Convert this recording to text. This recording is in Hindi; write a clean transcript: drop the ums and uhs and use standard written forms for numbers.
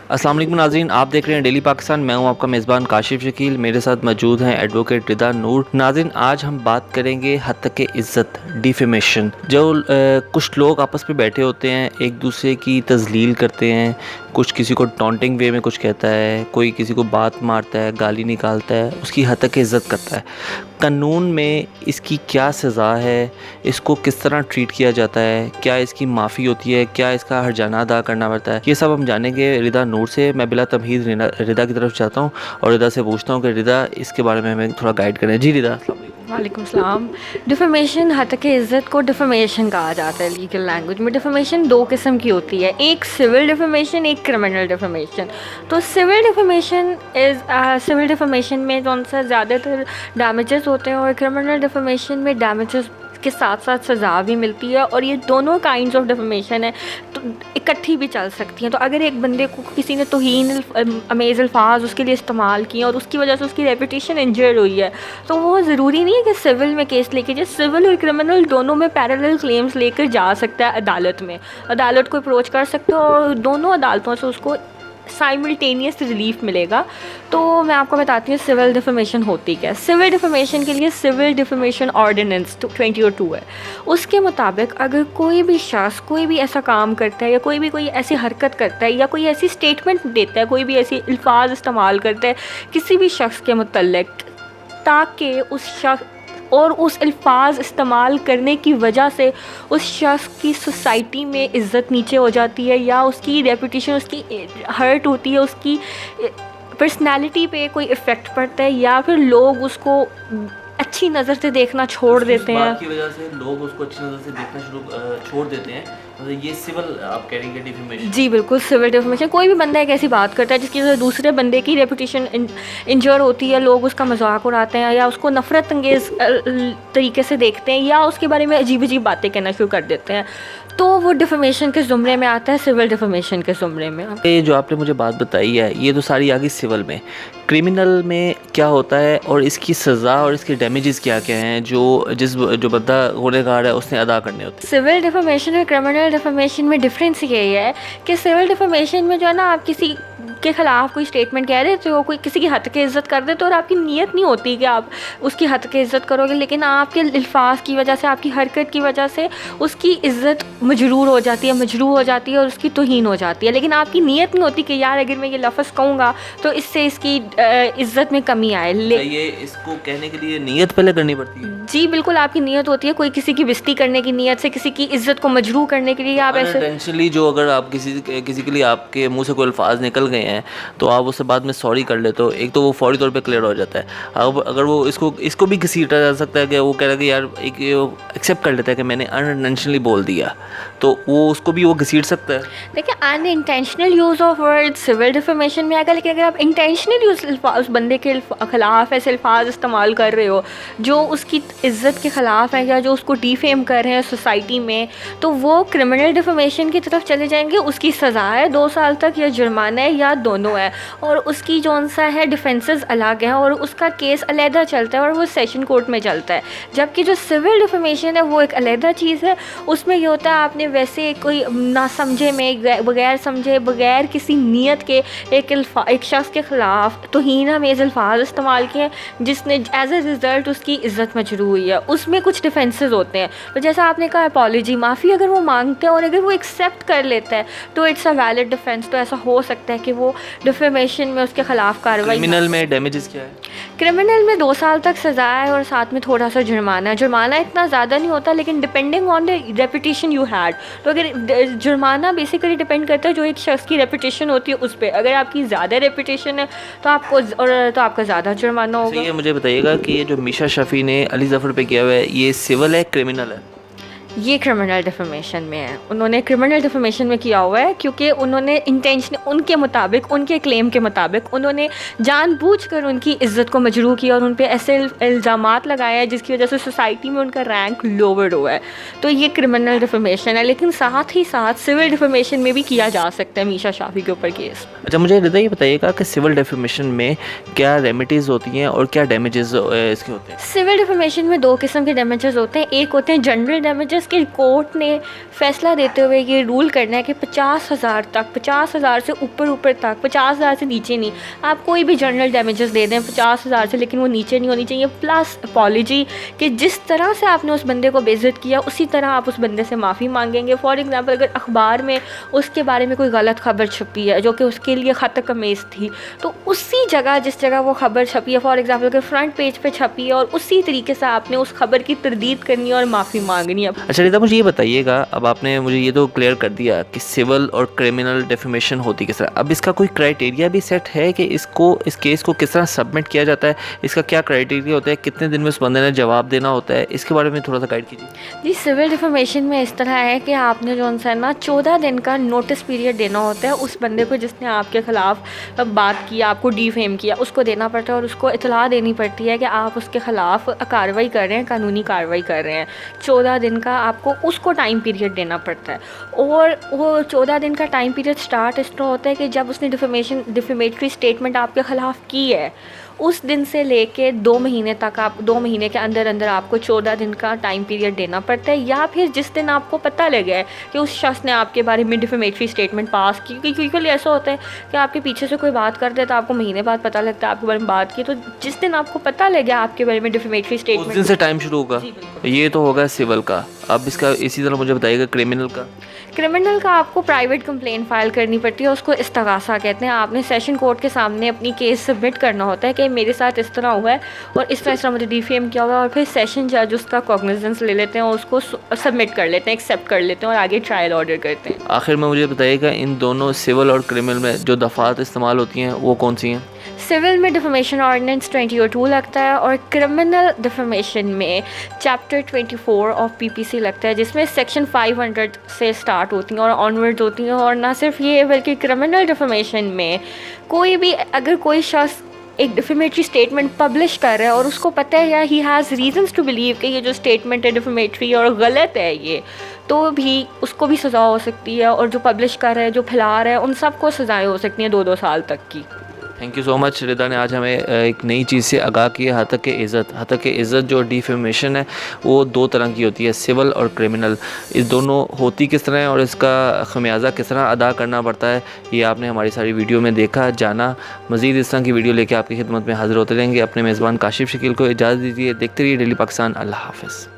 अस्सलाम वालेकुम नाज़रीन, आप देख रहे हैं डेली पाकिस्तान। मैं हूं आपका मेज़बान काशिफ शकील। मेरे साथ मौजूद हैं एडवोकेट रिदा नूर। नाज़रीन, आज हम बात करेंगे हत्तक इज़्ज़त, डिफेमेशन। जो कुछ लोग आपस में बैठे होते हैं, एक दूसरे की तज़लील करते हैं, कुछ किसी को टॉन्टिंग वे में कुछ कहता है, कोई किसी को बात मारता है, गाली निकालता है, उसकी हत्तक इज़्ज़त करता है। कानून में इसकी क्या सज़ा है, इसको किस तरह ट्रीट किया जाता है, क्या इसकी माफ़ी होती है, क्या इसका हर्जाना अदा करना पड़ता है, ये सब हम जानेंगे रिदा नूर से। मैं बिला तमहीद रिदा की तरफ जाता हूँ और रिदा से पूछता हूँ कि रिदा इसके बारे में हमें थोड़ा गाइड करें। जी रिदा, अस्सलाम वालेकुम। वालेकुम सलाम। डिफेमेशन, हत्तक इज़्ज़त को डिफेमेशन कहा जाता है लीगल लैंग्वेज में। डिफेमेशन दो किस्म की होती है, एक सिविल डिफेमेशन, एक क्रिमिनल डिफेमेशन। तो सिविल डिफेमेशन में कौन सा ज़्यादातर डैमेजेस होते हैं और क्रिमिनल डिफेमेशन में डैमेजेस के साथ साथ सज़ा भी मिलती है। और ये दोनों काइंड्स ऑफ डिफेमेशन है तो इकट्ठी भी चल सकती हैं। तो अगर एक बंदे को किसी ने तौहीन अमेज़ अल्फाज उसके लिए इस्तेमाल किए और उसकी वजह से उसकी रेपुटेशन इंजर्ड हुई है, तो वो ज़रूरी नहीं है कि सिविल में केस लेके जाए। सिविल और क्रिमिनल दोनों में पैरेलल क्लेम्स लेकर जा सकता है अदालत में। अदालत को अप्रोच कर सकते हो और दोनों अदालतों से उसको साइमल्टेनियस रिलीफ मिलेगा। तो मैं आपको बताती हूँ सिविल डिफेमेशन होती क्या है। सिविल डिफेमेशन के लिए सिविल डिफेमेशन ऑर्डिनेंस 2002 है। उसके मुताबिक अगर कोई भी शख्स कोई भी ऐसा काम करता है या कोई ऐसी हरकत करता है या कोई ऐसी स्टेटमेंट देता है, कोई भी ऐसी अल्फाज इस्तेमाल करता है किसी भी शख्स के मुतल्लिक, ताकि उस शख्स और उस अल्फाज इस्तेमाल करने की वजह से उस शख्स की सोसाइटी में इज़्ज़त नीचे हो जाती है या उसकी रेपुटेशन, उसकी हर्ट होती है, उसकी पर्सनैलिटी पे कोई इफ़ेक्ट पड़ता है या फिर लोग उसको अच्छी नज़र से देखना छोड़ देते हैं। बात की वजह से लोग उसको अच्छी नज़र से देखना छोड़ देते हैं। मतलब ये सिविल आप कह रही हैं डिफेमेशन। जी बिल्कुल, सिविल डिफेमेशन। कोई भी बंदा एक ऐसी बात करता है जिसकी वजह से दूसरे बंदे की रेपुटेशन इंजर होती है, लोग उसका मजाक उड़ाते हैं या उसको नफ़रत अंगेज़ तरीके से देखते हैं या उसके बारे में अजीब अजीब बातें कहना शुरू कर देते हैं, तो वो डिफेमेशन के ज़ुमरे में आता है, सिविल डिफेमेशन के ज़ुमरे में। ये जो आपने मुझे बात बताई है ये तो सारी आ गई सिविल में। क्रिमिनल में क्या होता है और इसकी सज़ा और इसके डैमेजेस क्या क्या हैं जो बंदा गुनहगार है उसने अदा करने होते हैं? सिविल डिफेमेशन और क्रिमिनल डिफेमेशन में डिफरेंस यही है कि सिविल डिफेमेशन में जो है ना, आप किसी के ख़िलाफ़ कोई स्टेटमेंट कह देते हो, कोई किसी की हद की इज़्ज़त कर देते हो और आपकी नीयत नहीं होती कि आप उसकी हद की इज़्ज़त करोगे, लेकिन आपके अल्फाज की वजह से, आपकी हरकत की वजह से उसकी इज़्ज़त मजरूर हो जाती है, मजरूह हो जाती है और उसकी तौहीन हो जाती है। लेकिन आपकी नीयत नहीं होती कि यार अगर मैं ये लफ्ज़ कहूँगा तो इससे इसकी इज़्ज़त में कमी आए। ये इसको कहने के लिए नीयत पहले करनी पड़ती है? जी बिल्कुल, आपकी नीयत होती है कोई किसी की बेइज्जती करने की नीयत से, किसी की इज़्ज़त को मजरूह करने के लिए आप ऐसे इंटेंशनली जो अगर आप किसी के लिए आपके मुंह से कोई अल्फाज निकल गए हैं तो आप उससे बाद में सॉरी कर लेते हो, एक तो वो फौरी तौर पे क्लियर हो जाता है। अब अगर वो इसको भी घसीटा जा सकता है कि वो कह रहा है कि यार एक एक्सेप्ट कर लेता है कि मैंने अनइंटेंशनली बोल दिया, तो वो उसको भी वो घसीट सकता है। देखिए, unintentional use of word civil defamation में आएगा, लेकिन अगर आप इंटेंशनल यूज़ उस बंदे के ख़िलाफ़ ऐसे अल्फाज इस्तेमाल कर रहे हो जो उसकी इज़्ज़त के ख़िलाफ़ हैं या जो उसको डिफेम कर रहे हैं सोसाइटी में, तो वो क्रिमिनल डिफेमेशन की तरफ चले जाएंगे। उसकी सज़ा है 2 साल तक या जुर्माना है या दोनों है, और उसकी जौन सा है डिफेंसेस अलग हैं और उसका केस अलहदा चलता है और वो सेशन कोर्ट में चलता है। जबकि जो सिविल डिफेमेशन है वो एक अलहदा चीज़ है। उसमें ये होता है आपने वैसे कोई ना समझे में, बगैर समझे, बगैर किसी नीयत के एक शख्स के ख़िलाफ़ तौहीन अमेज़ अल्फाज इस्तेमाल किए जिसने एज ए रिज़ल्ट उसकी इज़्ज़त मजरूह हुई है। उसमें कुछ डिफेंसेस होते हैं। तो जैसा आपने कहा अपॉलॉजी, माफ़ी अगर वो मांगते हैं और अगर वो एक्सेप्ट कर लेता है तो इट्स अ वैलिड डिफेंस। तो ऐसा हो सकता है कि वो डिफेमेशन में उसके ख़िलाफ़ कार्रवाई। क्रिमिनल में डैमेजेस क्या है? क्रिमिनल में 2 साल तक सज़ा है और साथ में थोड़ा सा जुर्माना है। जुर्माना इतना ज़्यादा नहीं होता, लेकिन depending on the reputation you had. तो अगर जुर्माना बेसिकली डिपेंड करता है जो एक शख्स की रेपुटेशन होती है उस पर। अगर आपकी ज़्यादा रेपुटेशन है तो आपका ज़्यादा जुर्माना होगा। ये मुझे बताइएगा कि ये जो मीशा शफ़ी ने अली ज़फ़र पे किया हुआ है ये सिविल है क्रिमिनल है? ये क्रिमिनल डिफेमेशन में है। उन्होंने क्रिमिनल डिफेमेशन में किया हुआ है क्योंकि उन्होंने इंटेंशन, उनके मुताबिक, उनके क्लेम के मुताबिक उन्होंने जानबूझकर उनकी इज़्ज़त को मजरूह किया और उन पे ऐसे इल्ज़ामात लगाए हैं जिसकी वजह से सोसाइटी में उनका रैंक लोवर्ड हुआ है। तो ये क्रिमिनल डिफेमेशन है, लेकिन साथ ही साथ सिविल डिफेमेशन में भी किया जा सकता है मीशा शाफी के ऊपर केस। अच्छा, मुझे रिदा ये बताइएगा कि सिविल डिफेमेशन में क्या रेमेडीज़ होती हैं और क्या डैमेजेस इसके होते हैं? सिविल डिफेमेशन में 2 किस्म के डैमेजेस होते हैं। एक होते हैं जनरल डैमेजेस केस कि कोर्ट ने फ़ैसला देते हुए ये रूल करना है कि 50,000 तक, 50,000 से ऊपर तक, 50,000 से नीचे नहीं, आप कोई भी जनरल डैमेजेस दे दें 50,000 से, लेकिन वो नीचे नहीं होनी चाहिए, प्लस अपॉलजी कि जिस तरह से आपने उस बंदे को बेइज्जत किया उसी तरह आप उस बंदे से माफ़ी मांगेंगे। फॉर एग्ज़ाम्पल अगर अखबार में उसके बारे में कोई गलत खबर छपी है जो कि उसके लिए ख़त अमेज़ थी, तो उसी जगह जिस जगह वो खबर छपी है, फॉर एग्ज़ाम्पल अगर फ्रंट पेज पे छपी है, और उसी तरीके से आपने उस खबर की तरदीद करनी है और माफ़ी मांगनी है। अच्छा रिदा, मुझे ये बताइएगा, अब आपने मुझे ये तो क्लियर कर दिया कि सिविल और क्रिमिनल डिफेमेशन होती किस तरह, अब इसका कोई क्राइटेरिया भी सेट है कि इस केस को किस तरह सबमिट किया जाता है, इसका क्या क्राइटेरिया होता है, कितने दिन में उस बंदे ने जवाब देना होता है, इसके बारे में थोड़ा सा गाइड कीजिए। जी, सिविल डिफेमेशन में इस तरह है कि आपने जो है ना 14 दिन का नोटिस पीरियड देना होता है उस बंदे को जिसने आपके ख़िलाफ़ बात की, आपको डिफेम किया, उसको देना पड़ता है और उसको इत्तला देनी पड़ती है कि आप उसके ख़िलाफ़ कार्रवाई कर रहे हैं, कानूनी कार्रवाई कर रहे हैं। 14 दिन का आपको उसको टाइम पीरियड देना पड़ता है, और वो 14 दिन का टाइम पीरियड स्टार्ट इस तरह होता है कि जब उसने डिफेमेटरी स्टेटमेंट आपके ख़िलाफ़ की है उस दिन से लेके 2 महीने तक, आप 2 महीने के अंदर अंदर आपको 14 दिन का टाइम पीरियड देना पड़ता है, या फिर जिस दिन आपको पता लगे कि उस शख्स ने आपके बारे में डिफेमेटरी स्टेटमेंट पास की। क्योंकि यूजुअली ऐसा होता है कि आपके पीछे से कोई बात कर दे तो आपको महीने बाद पता लगता है आपके बारे में बात की, तो जिस दिन आपको पता लगे आपके बारे में डिफेमेटरी उस स्टेटमेंट, दिन से टाइम शुरू होगा। ये तो होगा सिविल का। अब इसका इसी तरह मुझे बताइएगा क्रिमिनल का। क्रिमिनल का आपको प्राइवेट कंप्लेंट फ़ाइल करनी पड़ती है, उसको इस्तगासा कहते हैं। आपने सेशन कोर्ट के सामने अपनी केस सबमिट करना होता है कि मेरे साथ इस तरह हुआ है और इस तरह मुझे डिफेम किया हुआ है, और फिर सेशन जज उसका कॉग्निजेंस ले लेते हैं और उसको सबमिट कर लेते हैं, एक्सेप्ट कर लेते हैं और आगे ट्रायल ऑर्डर करते हैं। आखिर में मुझे बताइएगा इन दोनों सिविल और क्रिमिनल में जो दफ़ात इस्तेमाल होती हैं वो कौन सी हैं? सिविल में डिफेमेशन ऑर्डिनेंस 2002 लगता है और क्रिमिनल डिफेमेशन में चैप्टर 24 ऑफ पीपीसी लगता है, जिसमें सेक्शन 500 से स्टार्ट होती हैं और ऑनवर्ड्स होती हैं। और ना सिर्फ ये बल्कि क्रिमिनल डिफेमेशन में कोई भी, अगर कोई शख्स एक डिफेमेटरी स्टेटमेंट पब्लिश कर रहा है और उसको पता है या he has reasons to believe कि ये जो स्टेटमेंट है डिफेमेटरी और गलत है ये, तो भी उसको भी सज़ा हो सकती है, और जो पब्लिश कर रहा है, जो फैला रहा है, उन सबको सज़ाएँ हो सकती हैं 2-2 साल तक की। थैंक यू सो मच रिदा ने आज हमें एक नई चीज़ से आगाह किया। हतक इज़्ज़त जो डिफेमेशन है वो 2 तरह की होती है, सिविल और क्रिमिनल। इस दोनों होती किस तरह है और इसका खमियाजा किस तरह अदा करना पड़ता है, ये आपने हमारी सारी वीडियो में देखा, जाना। मज़ीद इस तरह की वीडियो लेके आपकी खिदमत में हाज़िर होते रहेंगे। अपने मेज़बान काशिफ़ शकील को इजाज़त दीजिए। देखते रहिए डेली पाकिस्तान। अल्लाह हाफ़िज़।